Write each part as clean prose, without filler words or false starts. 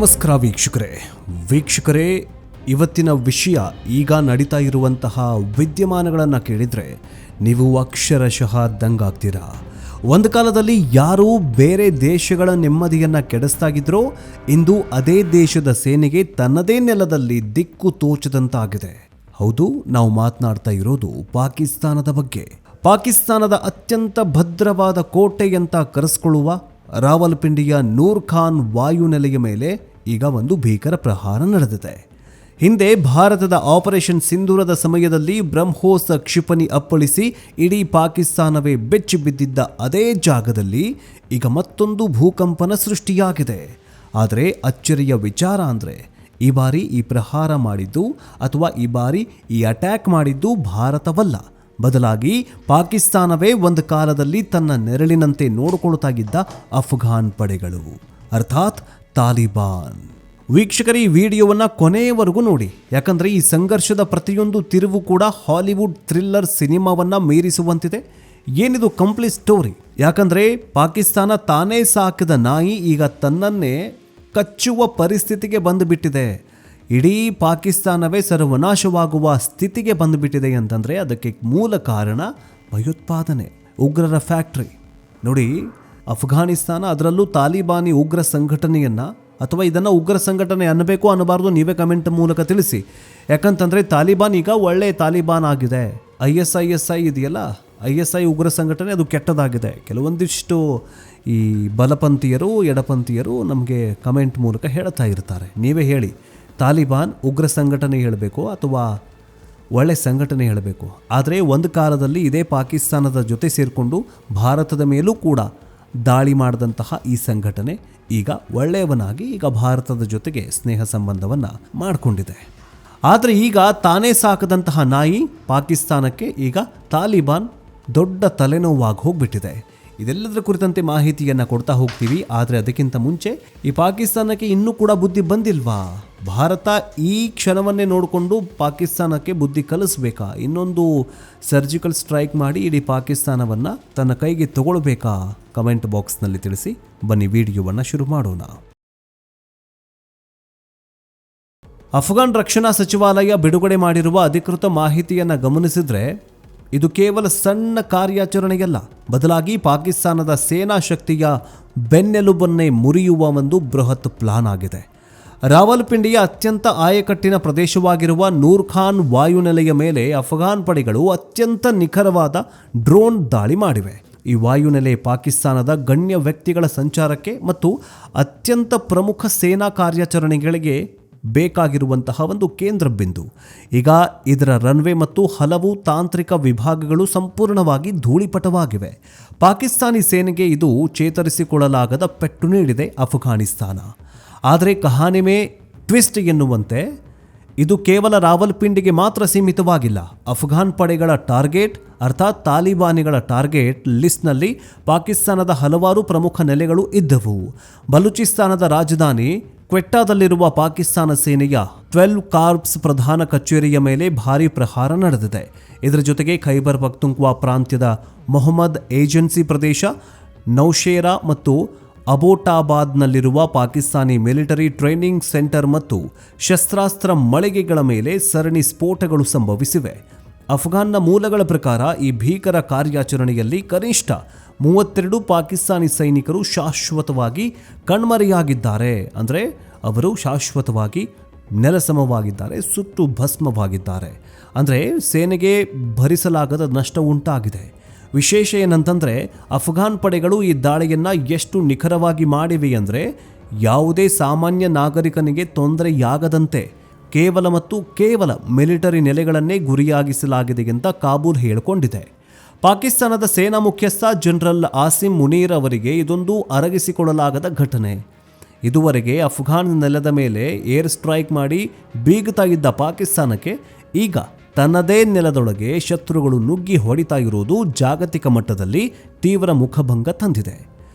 ನಮಸ್ಕಾರ ವೀಕ್ಷಕರೇ, ಇವತ್ತಿನ ವಿಷಯ ಈಗ ನಡೀತಾ ಇರುವಂತಹ ವಿದ್ಯಮಾನಗಳನ್ನು ಕೇಳಿದರೆ ನೀವು ಅಕ್ಷರಶಃ ದಂಗಾಗ್ತೀರಾ. ಒಂದು ಕಾಲದಲ್ಲಿ ಯಾರು ಬೇರೆ ದೇಶಗಳ ನೆಮ್ಮದಿಯನ್ನು ಕೆಡಿಸ್ತಾಗಿದ್ರೋ ಇಂದು ಅದೇ ದೇಶದ ಸೇನೆಗೆ ತನ್ನದೇ ನೆಲದಲ್ಲಿ ದಿಕ್ಕು ತೋಚದಂತಾಗಿದೆ. ಹೌದು, ನಾವು ಮಾತನಾಡ್ತಾ ಇರೋದು ಪಾಕಿಸ್ತಾನದ ಬಗ್ಗೆ. ಪಾಕಿಸ್ತಾನದ ಅತ್ಯಂತ ಭದ್ರವಾದ ಕೋಟೆ ಅಂತ ಕರೆಸ್ಕೊಳ್ಳುವ ರಾವಲ್ಪಿಂಡಿಯ ನೂರ್ ಖಾನ್ ವಾಯುನೆಲೆಯ ಮೇಲೆ ಈಗ ಒಂದು ಭೀಕರ ಪ್ರಹಾರ ನಡೆದಿದೆ. ಹಿಂದೆ ಭಾರತದ ಆಪರೇಷನ್ ಸಿಂಧೂರದ ಸಮಯದಲ್ಲಿ ಬ್ರಹ್ಮೋಸ್ ಕ್ಷಿಪಣಿ ಅಪ್ಪಳಿಸಿ ಇಡೀ ಪಾಕಿಸ್ತಾನವೇ ಬೆಚ್ಚಿ ಬಿದ್ದಿದ್ದ ಅದೇ ಜಾಗದಲ್ಲಿ ಈಗ ಮತ್ತೊಂದು ಭೂಕಂಪನ ಸೃಷ್ಟಿಯಾಗಿದೆ. ಆದರೆ ಅಚ್ಚರಿಯ ವಿಚಾರ ಅಂದರೆ ಈ ಬಾರಿ ಈ ಪ್ರಹಾರ ಮಾಡಿದ್ದು ಅಥವಾ ಈ ಬಾರಿ ಈ ಅಟ್ಯಾಕ್ ಮಾಡಿದ್ದು ಭಾರತವಲ್ಲ, ಬದಲಾಗಿ ಪಾಕಿಸ್ತಾನವೇ ಒಂದು ಕಾಲದಲ್ಲಿ ತನ್ನ ನೆರಳಿನಂತೆ ನೋಡಿಕೊಳ್ಳುತ್ತಾಗಿದ್ದ ಅಫ್ಘಾನ್ ಪಡೆಗಳು, ಅರ್ಥಾತ್ ತಾಲಿಬಾನ್. ವೀಕ್ಷಕರು, ಈ ವಿಡಿಯೋವನ್ನು ಕೊನೆಯವರೆಗೂ ನೋಡಿ, ಯಾಕಂದರೆ ಈ ಸಂಘರ್ಷದ ಪ್ರತಿಯೊಂದು ತಿರುವು ಕೂಡ ಹಾಲಿವುಡ್ ಥ್ರಿಲ್ಲರ್ ಸಿನಿಮಾವನ್ನು ಮೀರಿಸುವಂತಿದೆ. ಏನಿದು ಕಂಪ್ಲೀಟ್ ಸ್ಟೋರಿ? ಯಾಕಂದರೆ ಪಾಕಿಸ್ತಾನ ತಾನೇ ಸಾಕಿದ ನಾಯಿ ಈಗ ತನ್ನನ್ನೇ ಕಚ್ಚುವ ಪರಿಸ್ಥಿತಿಗೆ ಬಂದುಬಿಟ್ಟಿದೆ. ಇಡೀ ಪಾಕಿಸ್ತಾನವೇ ಸರ್ವನಾಶವಾಗುವ ಸ್ಥಿತಿಗೆ ಬಂದುಬಿಟ್ಟಿದೆ ಅಂತಂದರೆ ಅದಕ್ಕೆ ಮೂಲ ಕಾರಣ ಭಯೋತ್ಪಾದನೆ, ಉಗ್ರರ ಫ್ಯಾಕ್ಟ್ರಿ. ನೋಡಿ, ಅಫ್ಘಾನಿಸ್ತಾನ, ಅದರಲ್ಲೂ ತಾಲಿಬಾನಿ ಉಗ್ರ ಸಂಘಟನೆಯನ್ನು, ಅಥವಾ ಇದನ್ನು ಉಗ್ರ ಸಂಘಟನೆ ಅನ್ನಬೇಕು ಅನ್ನಬಾರ್ದು, ನೀವೇ ಕಮೆಂಟ್ ಮೂಲಕ ತಿಳಿಸಿ. ಯಾಕಂತಂದರೆ ತಾಲಿಬಾನ್ ಈಗ ಒಳ್ಳೆ ತಾಲಿಬಾನ್ ಆಗಿದೆ. ISI ಇದೆಯಲ್ಲ, ISI ಉಗ್ರ ಸಂಘಟನೆ, ಅದು ಕೆಟ್ಟದಾಗಿದೆ. ಕೆಲವೊಂದಿಷ್ಟು ಈ ಬಲಪಂಥೀಯರು ಎಡಪಂಥೀಯರು ನಮಗೆ ಕಮೆಂಟ್ ಮೂಲಕ ಹೇಳ್ತಾ ಇರ್ತಾರೆ. ನೀವೇ ಹೇಳಿ, ತಾಲಿಬಾನ್ ಉಗ್ರ ಸಂಘಟನೆ ಹೇಳಬೇಕು ಅಥವಾ ಒಳ್ಳೆ ಸಂಘಟನೆ ಹೇಳಬೇಕು? ಆದರೆ ಒಂದು ಕಾಲದಲ್ಲಿ ಇದೇ ಪಾಕಿಸ್ತಾನದ ಜೊತೆ ಸೇರಿಕೊಂಡು ಭಾರತದ ಮೇಲೂ ಕೂಡ ದಾಳಿ ಮಾಡಿದಂತಹ ಈ ಸಂಘಟನೆ ಈಗ ಒಳ್ಳೆಯವನಾಗಿ ಈಗ ಭಾರತದ ಜೊತೆಗೆ ಸ್ನೇಹ ಸಂಬಂಧವನ್ನು ಮಾಡಿಕೊಂಡಿದೆ. ಆದರೆ ಈಗ ತಾನೇ ಸಾಕದಂತಹ ನಾಯಿ ಪಾಕಿಸ್ತಾನಕ್ಕೆ ಈಗ ತಾಲಿಬಾನ್ ದೊಡ್ಡ ತಲೆನೋವಾಗಿ ಹೋಗ್ಬಿಟ್ಟಿದೆ. ಇದೆಲ್ಲದರ ಕುರಿತಂತೆ ಮಾಹಿತಿಯನ್ನು ಕೊಡ್ತಾ ಹೋಗ್ತೀವಿ. ಆದರೆ ಅದಕ್ಕಿಂತ ಮುಂಚೆ ಈ ಪಾಕಿಸ್ತಾನಕ್ಕೆ ಇನ್ನೂ ಕೂಡ ಬುದ್ಧಿ ಬಂದಿಲ್ವಾ? ಭಾರತ ಈ ಕ್ಷಣವನ್ನೇ ನೋಡಿಕೊಂಡು ಪಾಕಿಸ್ತಾನಕ್ಕೆ ಬುದ್ಧಿ ಕಲಿಸ್ಬೇಕಾ? ಇನ್ನೊಂದು ಸರ್ಜಿಕಲ್ ಸ್ಟ್ರೈಕ್ ಮಾಡಿ ಇಡೀ ಪಾಕಿಸ್ತಾನವನ್ನು ತನ್ನ ಕೈಗೆ ತಗೊಳ್ಬೇಕಾ? ಕಮೆಂಟ್ ಬಾಕ್ಸ್ನಲ್ಲಿ ತಿಳಿಸಿ. ಬನ್ನಿ ವಿಡಿಯೋವನ್ನು ಶುರು ಮಾಡೋಣ. ಅಫ್ಘಾನ್ ರಕ್ಷಣಾ ಸಚಿವಾಲಯ ಬಿಡುಗಡೆ ಮಾಡಿರುವ ಅಧಿಕೃತ ಮಾಹಿತಿಯನ್ನು ಗಮನಿಸಿದರೆ ಇದು ಕೇವಲ ಸಣ್ಣ ಕಾರ್ಯಾಚರಣೆಯಲ್ಲ, ಬದಲಾಗಿ ಪಾಕಿಸ್ತಾನದ ಸೇನಾ ಶಕ್ತಿಯ ಬೆನ್ನೆಲುಬನ್ನೇ ಮುರಿಯುವ ಒಂದು ಬೃಹತ್ ಪ್ಲಾನ್ ಆಗಿದೆ. ರಾವಲ್ಪಿಂಡಿಯ ಅತ್ಯಂತ ಆಯಕಟ್ಟಿನ ಪ್ರದೇಶವಾಗಿರುವ ನೂರ್ ಖಾನ್ ವಾಯುನೆಲೆಯ ಮೇಲೆ ಅಫ್ಘಾನ್ ಪಡೆಗಳು ಅತ್ಯಂತ ನಿಖರವಾದ ಡ್ರೋನ್ ದಾಳಿ ಮಾಡಿವೆ. ಈ ವಾಯುನೆಲೆ ಪಾಕಿಸ್ತಾನದ ಗಣ್ಯ ವ್ಯಕ್ತಿಗಳ ಸಂಚಾರಕ್ಕೆ ಮತ್ತು ಅತ್ಯಂತ ಪ್ರಮುಖ ಸೇನಾ ಕಾರ್ಯಾಚರಣೆಗಳಿಗೆ ಬೇಕಾಗಿರುವಂತಹ ಒಂದು ಕೇಂದ್ರ ಬಿಂದು. ಈಗ ಇದರ ರನ್ವೇ ಮತ್ತು ಹಲವು ತಾಂತ್ರಿಕ ವಿಭಾಗಗಳು ಸಂಪೂರ್ಣವಾಗಿ ಧೂಳಿಪಟವಾಗಿವೆ. ಪಾಕಿಸ್ತಾನಿ ಸೇನೆಗೆ ಇದು ಚೇತರಿಸಿಕೊಳ್ಳಲಾಗದ ಪೆಟ್ಟು ನೀಡಿದೆ ಅಫ್ಘಾನಿಸ್ತಾನ. ಆದರೆ ಕಹಾನಿ ಮೇ ಟ್ವಿಸ್ಟ್ ಎನ್ನುವಂತೆ ಇದು ಕೇವಲ ರಾವಲ್ಪಿಂಡಿಗೆ ಮಾತ್ರ ಸೀಮಿತವಾಗಿಲ್ಲ. ಅಫ್ಘಾನ್ ಪಡೆಗಳ ಟಾರ್ಗೆಟ್, ಅರ್ಥಾತ್ ತಾಲಿಬಾನಿಗಳ ಟಾರ್ಗೆಟ್ ಲಿಸ್ಟ್ನಲ್ಲಿ ಪಾಕಿಸ್ತಾನದ ಹಲವಾರು ಪ್ರಮುಖ ನೆಲೆಗಳು ಇದ್ದವು. ಬಲೂಚಿಸ್ತಾನದ ರಾಜಧಾನಿ ಕ್ವೆಟ್ಟಾದಲ್ಲಿರುವ ಪಾಕಿಸ್ತಾನ ಸೇನೆಯ 12 ಕಾರ್ಪ್ಸ್ ಪ್ರಧಾನ ಕಚೇರಿಯ ಮೇಲೆ ಭಾರೀ ಪ್ರಹಾರ ನಡೆದಿದೆ. ಇದರ ಜೊತೆಗೆ ಖೈಬರ್ ಪಖ್ತೂನ್ಖ್ವಾ ಪ್ರಾಂತ್ಯದ ಮೊಹಮ್ಮದ್ ಏಜೆನ್ಸಿ ಪ್ರದೇಶ, ನೌಶೇರಾ ಮತ್ತು ಅಬೋಟಾಬಾದ್ನಲ್ಲಿರುವ ಪಾಕಿಸ್ತಾನಿ ಮಿಲಿಟರಿ ಟ್ರೈನಿಂಗ್ ಸೆಂಟರ್ ಮತ್ತು ಶಸ್ತ್ರಾಸ್ತ್ರ ಮಳಿಗೆಗಳ ಮೇಲೆ ಸರಣಿ ಸ್ಫೋಟಗಳು ಸಂಭವಿಸಿವೆ. ಅಫ್ಘಾನ್ನ ಮೂಲಗಳ ಪ್ರಕಾರ ಈ ಭೀಕರ ಕಾರ್ಯಾಚರಣೆಯಲ್ಲಿ ಕನಿಷ್ಠ 32 ಪಾಕಿಸ್ತಾನಿ ಸೈನಿಕರು ಶಾಶ್ವತವಾಗಿ ಕಣ್ಮರೆಯಾಗಿದ್ದಾರೆ. ಅಂದರೆ ಅವರು ಶಾಶ್ವತವಾಗಿ ನೆಲಸಮವಾಗಿದ್ದಾರೆ, ಸುಟ್ಟು ಭಸ್ಮವಾಗಿದ್ದಾರೆ. ಅಂದರೆ ಸೇನೆಗೆ ಭರಿಸಲಾಗದ ನಷ್ಟ ಉಂಟಾಗಿದೆ. ವಿಶೇಷ ಏನಂತಂದರೆ ಅಫ್ಘಾನ್ ಪಡೆಗಳು ಈ ದಾಳಿಯನ್ನು ಎಷ್ಟು ನಿಖರವಾಗಿ ಮಾಡಿವೆ ಅಂದರೆ ಯಾವುದೇ ಸಾಮಾನ್ಯ ನಾಗರಿಕನಿಗೆ ತೊಂದರೆಯಾಗದಂತೆ ಕೇವಲ ಮಿಲಿಟರಿ ನೆಲೆಗಳನ್ನೇ ಗುರಿಯಾಗಿಸಲಾಗಿದೆ ಅಂತ ಕಾಬೂಲ್ ಹೇಳಿಕೊಂಡಿದೆ. ಪಾಕಿಸ್ತಾನದ ಸೇನಾ ಮುಖ್ಯಸ್ಥ ಜನರಲ್ ಆಸಿಮ್ ಮುನೀರ್ ಅವರಿಗೆ ಇದೊಂದು ಅರಗಿಸಿಕೊಳ್ಳಲಾಗದ ಘಟನೆ. ಇದುವರೆಗೆ ಅಫ್ಘಾನ್ ನೆಲದ ಮೇಲೆ ಏರ್ ಸ್ಟ್ರೈಕ್ ಮಾಡಿ ಬೀಗುತ್ತಾ ಇದ್ದ ಪಾಕಿಸ್ತಾನಕ್ಕೆ ಈಗ ತನ್ನದೇ ನೆಲದೊಳಗೆ ಶತ್ರುಗಳು ನುಗ್ಗಿ ಹೊಡಿತಾ ಇರುವುದು ಜಾಗತಿಕ ಮಟ್ಟದಲ್ಲಿ ತೀವ್ರ ಮುಖಭಂಗ ತಂದಿದೆ.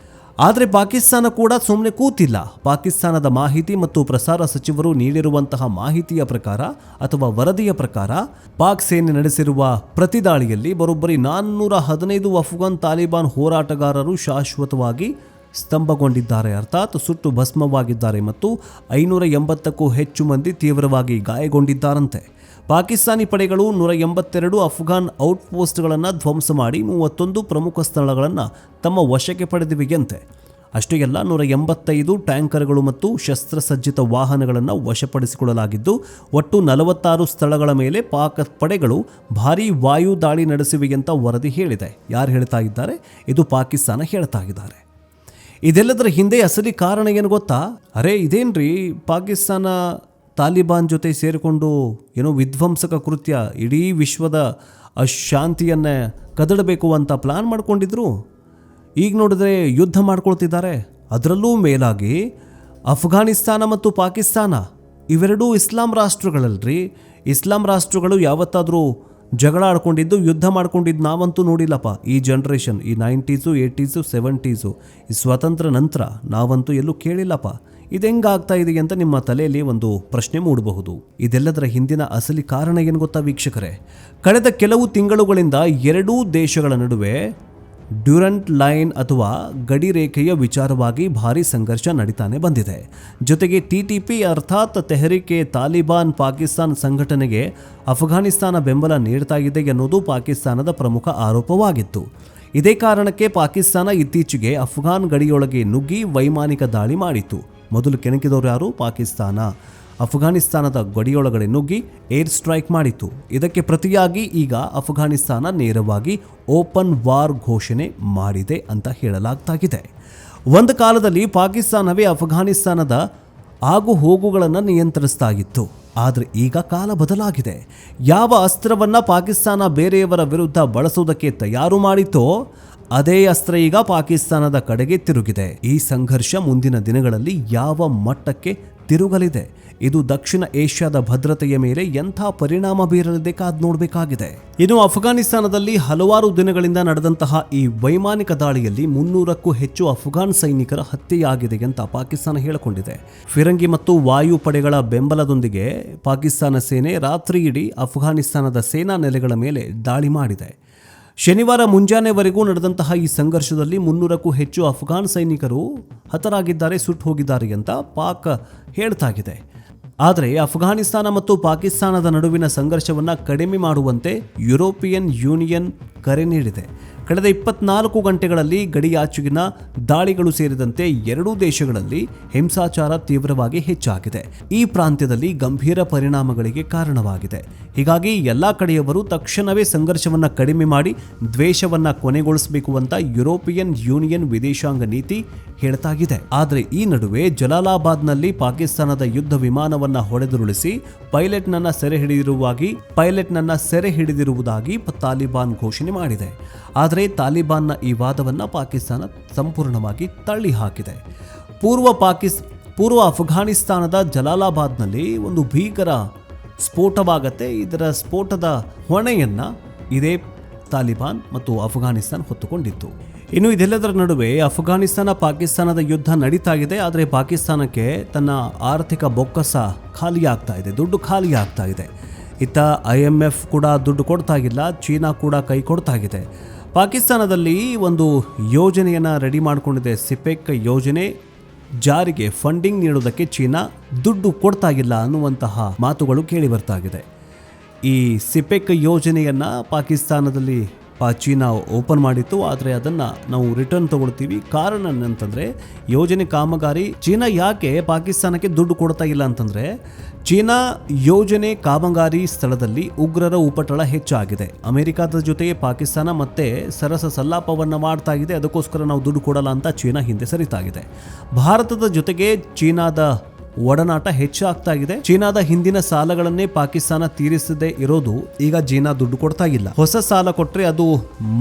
ಆದರೆ ಪಾಕಿಸ್ತಾನ ಕೂಡ ಸುಮ್ಮನೆ ಕೂತಿಲ್ಲ. ಪಾಕಿಸ್ತಾನದ ಮಾಹಿತಿ ಮತ್ತು ಪ್ರಸಾರ ಸಚಿವರು ನೀಡಿರುವಂತಹ ಮಾಹಿತಿಯ ಪ್ರಕಾರ ಅಥವಾ ವರದಿಯ ಪ್ರಕಾರ ಪಾಕ್ ಸೇನೆ ನಡೆಸಿರುವ ಪ್ರತಿದಾಳಿಯಲ್ಲಿ ಬರೋಬ್ಬರಿ 415 ಅಫ್ಘಾನ್ ತಾಲಿಬಾನ್ ಹೋರಾಟಗಾರರು ಶಾಶ್ವತವಾಗಿ ಸ್ತಂಭಗೊಂಡಿದ್ದಾರೆ, ಅರ್ಥಾತ್ ಸುಟ್ಟು ಭಸ್ಮವಾಗಿದ್ದಾರೆ ಮತ್ತು 580ಕ್ಕೂ ಹೆಚ್ಚು ಮಂದಿ ತೀವ್ರವಾಗಿ ಗಾಯಗೊಂಡಿದ್ದಾರಂತೆ. ಪಾಕಿಸ್ತಾನಿ ಪಡೆಗಳು 182 ಅಫ್ಘಾನ್ ಔಟ್ಪೋಸ್ಟ್ಗಳನ್ನು ಧ್ವಂಸ ಮಾಡಿ 31 ಪ್ರಮುಖ ಸ್ಥಳಗಳನ್ನು ತಮ್ಮ ವಶಕ್ಕೆ ಪಡೆದಿವೆಯಂತೆ. ಅಷ್ಟೇ ಅಲ್ಲ, 185 ಟ್ಯಾಂಕರ್ಗಳು ಮತ್ತು ಶಸ್ತ್ರಸಜ್ಜಿತ ವಾಹನಗಳನ್ನು ವಶಪಡಿಸಿಕೊಳ್ಳಲಾಗಿದ್ದು, ಒಟ್ಟು 46 ಸ್ಥಳಗಳ ಮೇಲೆ ಪಾಕ್ ಪಡೆಗಳು ಭಾರೀ ವಾಯು ದಾಳಿ ನಡೆಸಿವೆ ಅಂತ ವರದಿ ಹೇಳಿದೆ. ಯಾರು ಹೇಳ್ತಾ ಇದ್ದಾರೆ? ಇದು ಪಾಕಿಸ್ತಾನ ಹೇಳ್ತಾ ಇದ್ದಾರೆ. ಇದೆಲ್ಲದರ ಹಿಂದೆ ಅಸಲಿ ಕಾರಣ ಏನು ಗೊತ್ತಾ? ಇದೇನ್ರಿ, ಪಾಕಿಸ್ತಾನ ತಾಲಿಬಾನ್ ಜೊತೆ ಸೇರಿಕೊಂಡು ಏನೋ ವಿಧ್ವಂಸಕ ಕೃತ್ಯ, ಇಡೀ ವಿಶ್ವದ ಶಾಂತಿಯನ್ನೇ ಕದಡಬೇಕು ಅಂತ ಪ್ಲಾನ್ ಮಾಡ್ಕೊಂಡಿದ್ರು. ಈಗ ನೋಡಿದ್ರೆ ಯುದ್ಧ ಮಾಡ್ಕೊಳ್ತಿದ್ದಾರೆ. ಅದರಲ್ಲೂ ಮೇಲಾಗಿ ಅಫ್ಘಾನಿಸ್ತಾನ ಮತ್ತು ಪಾಕಿಸ್ತಾನ ಇವೆರಡೂ ಇಸ್ಲಾಂ ರಾಷ್ಟ್ರಗಳಲ್ರಿ. ಇಸ್ಲಾಂ ರಾಷ್ಟ್ರಗಳು ಯಾವತ್ತಾದರೂ ಜಗಳ ಆಡ್ಕೊಂಡಿದ್ದು, ಯುದ್ಧ ಮಾಡ್ಕೊಂಡಿದ್ದು ನಾವಂತೂ ನೋಡಿಲ್ಲಪ್ಪ. ಈ ಜನ್ರೇಷನ್, ಈ 90s, 80s, 70s, ಈ ಸ್ವಾತಂತ್ರ್ಯ ನಂತರ ನಾವಂತೂ ಎಲ್ಲೂ ಕೇಳಿಲ್ಲಪ್ಪ. ಇದು ಹೆಂಗಾಗ್ತಾ ಇದೆ ಅಂತ ನಿಮ್ಮ ತಲೆಯಲ್ಲಿ ಒಂದು ಪ್ರಶ್ನೆ ಮೂಡಬಹುದು. ಇದೆಲ್ಲದರ ಹಿಂದಿನ ಅಸಲಿ ಕಾರಣ ಏನು ಗೊತ್ತಾ ವೀಕ್ಷಕರೇ? ಕಳೆದ ಕೆಲವು ತಿಂಗಳುಗಳಿಂದ ಎರಡೂ ದೇಶಗಳ ನಡುವೆ ಡ್ಯೂರಂಟ್ ಲೈನ್ ಅಥವಾ ಗಡಿ ರೇಖೆಯ ವಿಚಾರವಾಗಿ ಭಾರೀ ಸಂಘರ್ಷ ನಡೀತಾನೆ ಬಂದಿದೆ. ಜೊತೆಗೆ TTP ಅರ್ಥಾತ್ ತೆಹರಿಕೆ ತಾಲಿಬಾನ್ ಪಾಕಿಸ್ತಾನ ಸಂಘಟನೆಗೆ ಅಫ್ಘಾನಿಸ್ತಾನ ಬೆಂಬಲ ನೀಡ್ತಾ ಇದೆ ಎನ್ನುವುದು ಪಾಕಿಸ್ತಾನದ ಪ್ರಮುಖ ಆರೋಪವಾಗಿತ್ತು. ಇದೇ ಕಾರಣಕ್ಕೆ ಪಾಕಿಸ್ತಾನ ಇತ್ತೀಚೆಗೆ ಅಫ್ಘಾನ್ ಗಡಿಯೊಳಗೆ ನುಗ್ಗಿ ವೈಮಾನಿಕ ದಾಳಿ ಮಾಡಿತ್ತು. ಮೊದಲು ಕೆಣಕಿದವರು ಯಾರು? ಪಾಕಿಸ್ತಾನ. ಅಫ್ಘಾನಿಸ್ತಾನದ ಗಡಿಯೊಳಗಡೆ ನುಗ್ಗಿ ಏರ್ ಸ್ಟ್ರೈಕ್ ಮಾಡಿತ್ತು. ಇದಕ್ಕೆ ಪ್ರತಿಯಾಗಿ ಈಗ ಅಫ್ಘಾನಿಸ್ತಾನ ನೇರವಾಗಿ ಓಪನ್ ವಾರ್ ಘೋಷಣೆ ಮಾಡಿದೆ ಅಂತ ಹೇಳಲಾಗ್ತಾಗಿದೆ. ಒಂದು ಕಾಲದಲ್ಲಿ ಪಾಕಿಸ್ತಾನವೇ ಅಫ್ಘಾನಿಸ್ತಾನದ ಆಗು ಹೋಗುಗಳನ್ನು ನಿಯಂತ್ರಿಸ್ತಾ ಇತ್ತು. ಆದರೆ ಈಗ ಕಾಲ ಬದಲಾಗಿದೆ. ಯಾವ ಅಸ್ತ್ರವನ್ನು ಪಾಕಿಸ್ತಾನ ಬೇರೆಯವರ ವಿರುದ್ಧ ಬಳಸುವುದಕ್ಕೆ ತಯಾರು ಮಾಡಿತ್ತೋ ಅದೇ ಅಸ್ತ್ರ ಈಗ ಪಾಕಿಸ್ತಾನದ ಕಡೆಗೆ ತಿರುಗಿದೆ. ಈ ಸಂಘರ್ಷ ಮುಂದಿನ ದಿನಗಳಲ್ಲಿ ಯಾವ ಮಟ್ಟಕ್ಕೆ ತಿರುಗಲಿದೆ, ಇದು ದಕ್ಷಿಣ ಏಷ್ಯಾದ ಭದ್ರತೆಯ ಮೇಲೆ ಎಂಥ ಪರಿಣಾಮ ಬೀರಲಿದೆ ಕಾದು ನೋಡಬೇಕಾಗಿದೆ. ಇನ್ನು ಅಫ್ಘಾನಿಸ್ತಾನದಲ್ಲಿ ಹಲವಾರು ದಿನಗಳಿಂದ ನಡೆದಂತಹ ಈ ವೈಮಾನಿಕ ದಾಳಿಯಲ್ಲಿ 300ಕ್ಕೂ ಹೆಚ್ಚು ಅಫ್ಘಾನ್ ಸೈನಿಕರ ಹತ್ಯೆಯಾಗಿದೆ ಅಂತ ಪಾಕಿಸ್ತಾನ ಹೇಳಿಕೊಂಡಿದೆ. ಫಿರಂಗಿ ಮತ್ತು ವಾಯು ಪಡೆಗಳ ಬೆಂಬಲದೊಂದಿಗೆ ಪಾಕಿಸ್ತಾನ ಸೇನೆ ರಾತ್ರಿ ಇಡೀ ಅಫ್ಘಾನಿಸ್ತಾನದ ಸೇನಾ ನೆಲೆಗಳ ಮೇಲೆ ದಾಳಿ ಮಾಡಿದೆ. ಶನಿವಾರ ಮುಂಜಾನೆವರೆಗೂ ನಡೆದಂತಹ ಈ ಸಂಘರ್ಷದಲ್ಲಿ 300ಕ್ಕೂ ಹೆಚ್ಚು ಅಫ್ಘಾನ್ ಸೈನಿಕರು ಹತರಾಗಿದ್ದಾರೆ, ಸುಟ್ಟು ಹೋಗಿದ್ದಾರೆ ಅಂತ ಪಾಕ್ ಹೇಳ್ತಾಗಿದೆ. ಆದರೆ ಅಫ್ಘಾನಿಸ್ತಾನ ಮತ್ತು ಪಾಕಿಸ್ತಾನದ ನಡುವಿನ ಸಂಘರ್ಷವನ್ನು ಕಡಿಮೆ ಮಾಡುವಂತೆ ಯುರೋಪಿಯನ್ ಯೂನಿಯನ್ ಕರೆ ನೀಡಿದೆ. ಕಳೆದ 24 ಗಂಟೆಗಳಲ್ಲಿ ಗಡಿಯಾಚೆಗಿನ ದಾಳಿಗಳು ಸೇರಿದಂತೆ ಎರಡೂ ದೇಶಗಳಲ್ಲಿ ಹಿಂಸಾಚಾರ ತೀವ್ರವಾಗಿ ಹೆಚ್ಚಾಗಿದೆ. ಈ ಪ್ರಾಂತ್ಯದಲ್ಲಿ ಗಂಭೀರ ಪರಿಣಾಮಗಳಿಗೆ ಕಾರಣವಾಗಿದೆ. ಹೀಗಾಗಿ ಎಲ್ಲ ಕಡೆಯವರು ತಕ್ಷಣವೇ ಸಂಘರ್ಷವನ್ನು ಕಡಿಮೆ ಮಾಡಿ ದ್ವೇಷವನ್ನು ಕೊನೆಗೊಳಿಸಬೇಕು ಅಂತ ಯುರೋಪಿಯನ್ ಯೂನಿಯನ್ ವಿದೇಶಾಂಗ ನೀತಿ ಹೇಳ್ತಾಗಿದೆ. ಆದರೆ ಈ ನಡುವೆ ಜಲಾಲಾಬಾದ್ನಲ್ಲಿ ಪಾಕಿಸ್ತಾನದ ಯುದ್ಧ ವಿಮಾನವನ್ನು ಹೊಡೆದುರುಳಿಸಿ ಪೈಲಟ್ನನ್ನ ಸೆರೆ ಹಿಡಿದಿರುವುದಾಗಿ ತಾಲಿಬಾನ್ ಘೋಷಣೆ ಮಾಡಿದೆ. ಆದರೆ ತಾಲಿಬಾನ್ನ ಈ ವಾದವನ್ನು ಪಾಕಿಸ್ತಾನ ಸಂಪೂರ್ಣವಾಗಿ ತಳ್ಳಿ ಹಾಕಿದೆ. ಪೂರ್ವ ಅಫ್ಘಾನಿಸ್ತಾನದ ಜಲಾಲಾಬಾದ್ನಲ್ಲಿ ಒಂದು ಭೀಕರ ಸ್ಫೋಟವಾಗತ್ತೆ. ಇದರ ಸ್ಫೋಟದ ಹೊಣೆಯನ್ನ ಇದೇ ತಾಲಿಬಾನ್ ಮತ್ತು ಅಫ್ಘಾನಿಸ್ತಾನ ಹೊತ್ತುಕೊಂಡಿತ್ತು. ಇನ್ನು ಇದೆಲ್ಲದರ ನಡುವೆ ಅಫ್ಘಾನಿಸ್ತಾನ ಪಾಕಿಸ್ತಾನದ ಯುದ್ಧ ನಡೀತಾ ಇದೆ. ಆದರೆ ಪಾಕಿಸ್ತಾನಕ್ಕೆ ತನ್ನ ಆರ್ಥಿಕ ಬೊಕ್ಕಸ ಖಾಲಿಯಾಗ್ತಾ ಇದೆ, ದುಡ್ಡು ಖಾಲಿಯಾಗ್ತಾ ಇದೆ. ಇತ್ತ IMF ಕೂಡ ದುಡ್ಡು ಕೊಡ್ತಾ ಇಲ್ಲ, ಚೀನಾ ಕೂಡ ಕೈ ಕೊಡ್ತಾ ಇದೆ. ಪಾಕಿಸ್ತಾನದಲ್ಲಿ ಒಂದು ಯೋಜನೆಯನ್ನು ರೆಡಿ ಮಾಡಿಕೊಂಡಿದೆ. ಸಿಪೆಕ್ ಯೋಜನೆ ಜಾರಿಗೆ ಫಂಡಿಂಗ್ ನೀಡೋದಕ್ಕೆ ಚೀನಾ ದುಡ್ಡು ಕೊಡ್ತಾ ಇಲ್ಲ ಅನ್ನುವಂತಹ ಮಾತುಗಳು ಕೇಳಿ ಬರ್ತಾಗಿದೆ. ಈ ಸಿಪೆಕ್ ಯೋಜನೆಯನ್ನು ಪಾಕಿಸ್ತಾನದಲ್ಲಿ ಚೀನಾ ಓಪನ್ ಮಾಡಿತ್ತು. ಆದರೆ ಅದನ್ನು ನಾವು ರಿಟರ್ನ್ ತಗೊಳ್ತೀವಿ. ಕಾರಣ ಏನಂತಂದರೆ, ಯೋಜನೆ ಕಾಮಗಾರಿ ಚೀನಾ ಯಾಕೆ ಪಾಕಿಸ್ತಾನಕ್ಕೆ ದುಡ್ಡು ಕೊಡ್ತಾ ಇಲ್ಲ ಅಂತಂದರೆ, ಚೀನಾ ಯೋಜನೆ ಕಾಮಗಾರಿ ಸ್ಥಳದಲ್ಲಿ ಉಗ್ರರ ಉಪಟಳ ಹೆಚ್ಚಾಗಿದೆ. ಅಮೆರಿಕದ ಜೊತೆಗೆ ಪಾಕಿಸ್ತಾನ ಮತ್ತೆ ಸರಸ ಸಲ್ಲಾಪವನ್ನು ಮಾಡ್ತಾ ಇದೆ. ಅದಕ್ಕೋಸ್ಕರ ನಾವು ದುಡ್ಡು ಕೊಡಲ್ಲ ಅಂತ ಚೀನಾ ಹಿಂದೆ ಸರಿತಾಗಿದೆ. ಭಾರತದ ಜೊತೆಗೆ ಚೀನಾದ ಒಡನಾಟ ಹೆಚ್ಚಾಗ್ತಾ ಇದೆ. ಚೀನಾದ ಹಿಂದಿನ ಸಾಲಗಳನ್ನೇ ಪಾಕಿಸ್ತಾನ ತೀರಿಸದೇ ಇರೋದು ಈಗ ಚೀನಾ ದುಡ್ಡು ಕೊಡ್ತಾ ಇಲ್ಲ. ಹೊಸ ಸಾಲ ಕೊಟ್ಟರೆ ಅದು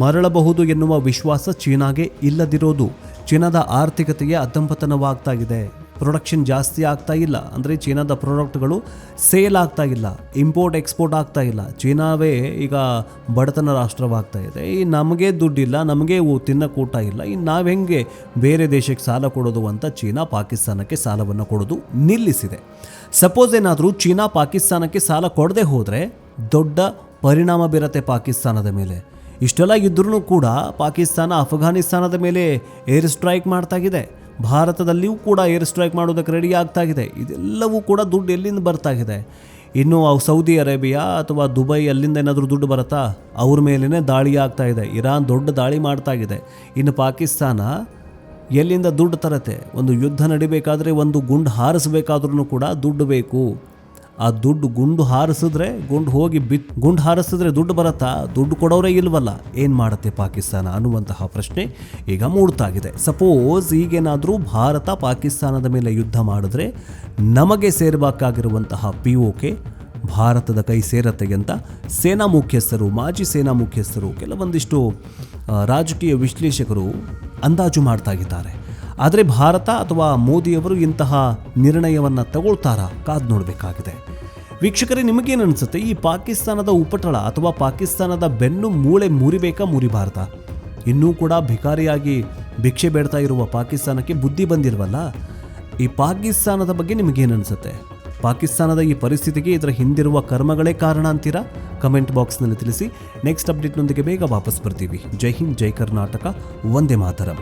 ಮರಳಬಹುದು ಎನ್ನುವ ವಿಶ್ವಾಸ ಚೀನಾಗೆ ಇಲ್ಲದಿರೋದು. ಚೀನಾದ ಆರ್ಥಿಕತೆಗೆ ಅಧಂಪತನವಾಗ್ತಾ ಇದೆ. ಪ್ರೊಡಕ್ಷನ್ ಜಾಸ್ತಿ ಆಗ್ತಾ ಇಲ್ಲ. ಅಂದರೆ ಚೀನಾದ ಪ್ರಾಡಕ್ಟ್ಗಳು ಸೇಲ್ ಆಗ್ತಾ ಇಲ್ಲ, ಇಂಪೋರ್ಟ್ ಎಕ್ಸ್ಪೋರ್ಟ್ ಆಗ್ತಾ ಇಲ್ಲ. ಚೀನಾವೇ ಈಗ ಬಡತನ ರಾಷ್ಟ್ರವಾಗ್ತಾ ಇದೆ. ಈ ನಮಗೆ ದುಡ್ಡಿಲ್ಲ, ನಮಗೆ ತಿನ್ನಕ್ಕೆ ಊಟ ಇಲ್ಲ, ಇನ್ನು ನಾವು ಹೆಂಗೆ ಬೇರೆ ದೇಶಕ್ಕೆ ಸಾಲ ಕೊಡೋದು ಅಂತ ಚೀನಾ ಪಾಕಿಸ್ತಾನಕ್ಕೆ ಸಾಲವನ್ನು ಕೊಡೋದು ನಿಲ್ಲಿಸಿದೆ. ಸಪೋಸ್ ಏನಾದರೂ ಚೀನಾ ಪಾಕಿಸ್ತಾನಕ್ಕೆ ಸಾಲ ಕೊಡದೆ ಹೋದರೆ ದೊಡ್ಡ ಪರಿಣಾಮ ಬೀರುತ್ತೆ ಪಾಕಿಸ್ತಾನದ ಮೇಲೆ. ಇಷ್ಟೆಲ್ಲ ಇದ್ರೂ ಕೂಡ ಪಾಕಿಸ್ತಾನ ಅಫ್ಘಾನಿಸ್ತಾನದ ಮೇಲೆ ಏರ್ ಸ್ಟ್ರೈಕ್ ಮಾಡ್ತಾಗಿದೆ, ಭಾರತದಲ್ಲಿಯೂ ಕೂಡ ಏರ್ ಸ್ಟ್ರೈಕ್ ಮಾಡೋದಕ್ಕೆ ರೆಡಿ ಆಗ್ತಾಗಿದೆ. ಇದೆಲ್ಲವೂ ಕೂಡ ದುಡ್ಡು ಎಲ್ಲಿಂದ ಬರ್ತಾಗಿದೆ? ಇನ್ನು ಸೌದಿ ಅರೇಬಿಯಾ ಅಥವಾ ದುಬೈ ಅಲ್ಲಿಂದ ಏನಾದರೂ ದುಡ್ಡು ಬರುತ್ತಾ? ಅವ್ರ ಮೇಲೇ ದಾಳಿ ಆಗ್ತಾ ಇದೆ. ಇರಾನ್ ದೊಡ್ಡ ದಾಳಿ ಮಾಡ್ತಾಗಿದೆ. ಇನ್ನು ಪಾಕಿಸ್ತಾನ ಎಲ್ಲಿಂದ ದುಡ್ಡು ತರತ್ತೆ? ಒಂದು ಯುದ್ಧ ನಡಿಬೇಕಾದ್ರೆ ಒಂದು ಗುಂಡು ಹಾರಿಸಬೇಕಾದ್ರೂ ಕೂಡ ದುಡ್ಡು ಬೇಕು. ಆ ದುಡ್ಡು ಗುಂಡು ಹಾರಿಸಿದ್ರೆ ಗುಂಡು ಹಾರಿಸಿದ್ರೆ ದುಡ್ಡು ಬರುತ್ತಾ? ದುಡ್ಡು ಕೊಡೋರೇ ಇಲ್ವಲ್ಲ. ಏನು ಮಾಡುತ್ತೆ ಪಾಕಿಸ್ತಾನ ಅನ್ನುವಂತಹ ಪ್ರಶ್ನೆ ಈಗ ಮೂಡ್ತಾಗಿದೆ. ಸಪೋಸ್ ಈಗೇನಾದರೂ ಭಾರತ ಪಾಕಿಸ್ತಾನದ ಮೇಲೆ ಯುದ್ಧ ಮಾಡಿದ್ರೆ ನಮಗೆ ಸೇರಬೇಕಾಗಿರುವಂತಹ POK ಭಾರತದ ಕೈ ಸೇರತ್ತೆ ಅಂತ ಸೇನಾ ಮುಖ್ಯಸ್ಥರು, ಮಾಜಿ ಸೇನಾ ಮುಖ್ಯಸ್ಥರು, ಕೆಲವೊಂದಿಷ್ಟು ರಾಜಕೀಯ ವಿಶ್ಲೇಷಕರು ಅಂದಾಜು ಮಾಡ್ತಾಗಿದ್ದಾರೆ. ಆದರೆ ಭಾರತ ಅಥವಾ ಮೋದಿಯವರು ಇಂತಹ ನಿರ್ಣಯವನ್ನು ತಗೊಳ್ತಾರಾ? ಕಾದು ನೋಡಬೇಕಾಗಿದೆ. ವೀಕ್ಷಕರೇ, ನಿಮಗೇನು ಅನಿಸುತ್ತೆ? ಈ ಪಾಕಿಸ್ತಾನದ ಉಪಟಳ ಅಥವಾ ಪಾಕಿಸ್ತಾನದ ಬೆನ್ನು ಮೂಳೆ ಮುರಿಬಾರ್ದಾ? ಇನ್ನೂ ಕೂಡ ಭಿಕಾರಿಯಾಗಿ ಭಿಕ್ಷೆ ಬೇಡ್ತಾ ಇರುವ ಪಾಕಿಸ್ತಾನಕ್ಕೆ ಬುದ್ಧಿ ಬಂದಿಲ್ವಲ್ಲ? ಈ ಪಾಕಿಸ್ತಾನದ ಬಗ್ಗೆ ನಿಮಗೇನು ಅನಿಸುತ್ತೆ? ಪಾಕಿಸ್ತಾನದ ಈ ಪರಿಸ್ಥಿತಿಗೆ ಇದರ ಹಿಂದಿರುವ ಕರ್ಮಗಳೇ ಕಾರಣ ಅಂತೀರಾ? ಕಮೆಂಟ್ ಬಾಕ್ಸ್ನಲ್ಲಿ ತಿಳಿಸಿ. ನೆಕ್ಸ್ಟ್ ಅಪ್ಡೇಟ್ನೊಂದಿಗೆ ಬೇಗ ವಾಪಸ್ ಬರ್ತೀವಿ. ಜೈ ಹಿಂದ್, ಜೈ ಕರ್ನಾಟಕ, ವಂದೇ ಮಾತರಂ.